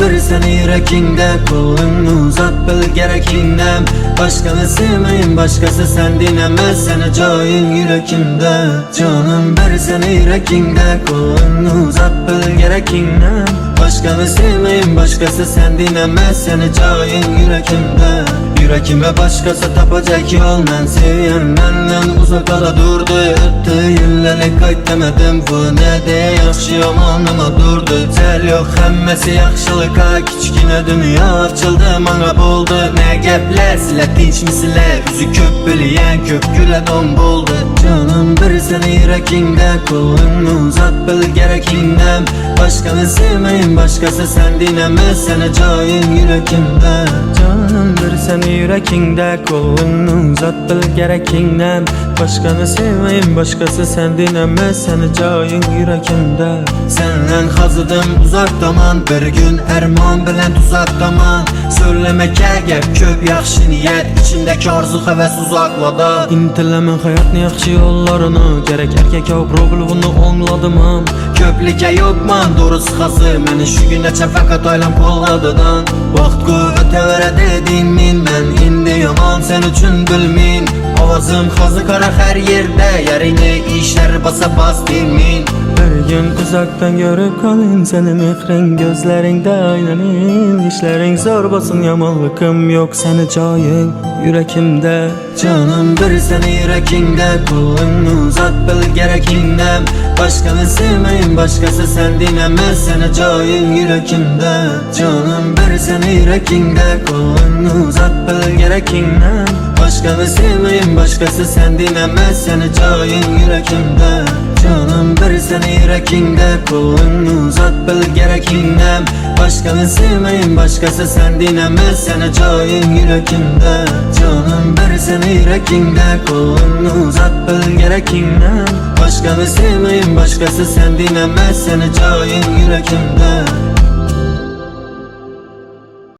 bir seni yürekinde, kolunu uzat bil gerekindem. Başkanı sevmeyin, başkası sen dinlemez, seni cayın yürekimde. Canım bir seni yürekinde, kolunu uzat bil gerekindem. Başkanı sevmeyin, başkası sen dinlemez, seni cayın yürekimde. Yürekime başkası tapacak yol, men seviyen benden uzakda durdu. Öttü yıllarlık kayıt demedim, bu ne de yaxşı yamanıma durdu. Tel yok, hemmesi yaxşılığa, kichkine dünya açıldı, mana buldu. Ne gepler, sizler dinç misiller, yüzü köp biliyen köp güle don buldu. Canım bir seni yürekinde, kolunu uzat bil gerekindem. Başkanı sevmeyin, başkası sen dinlemez, seni cayın yürekimde. Canım bir seni yürekinde, kolunu uzat bil gerekindem. Başkanı sevmeyin, başkası sen dinlemez, seni cayın yürekimde. Senden hazıdım uzaktaman, bir gün erman bilen tuzaktaman. Söylemek gep köp yaxşı niyet, içindeki arzu heves uzaklada. İntilemen hayatın yaxşı yollarını, gerek erkek yok problugunu onladım. Köplike yokman doğrusu hazır, meni şu güneçe fakat aylan kolladıdan. Vaxt kuvvete vere dedin min, ben indi yaman sen üçün bilmin. Avazım xazı kara her yerde, yerini işler basa bas demin. Bir gün uzaktan görüp kalın, seni mihrin gözlerinde aynanin. İşlerin zor basın, yamanlıkım yok, seni cayın yürekimde. Canım bir seni yürekinde, kolunu uzat bil gerekindem. Başkanı sevmeyin, başkası sen dinlemez, seni cayın yürekimde. Canım bir seni yürekinde, kolunu uzat bil gerekindem. Başkanı sevmeyin, başkası sen dinlemez, seni cayın yürekimde. Canım bir seni yürekinde, kolunu uzat bil gerekindem. Başkanı sevmeyin, başkası sen dinlemez, seni cayın yürekimde. Canım bir seni yürekinde, kolunu uzat bil gerekindem. Başkanı sevmeyin, başkası sen dinlemez, seni cayın yürekimde.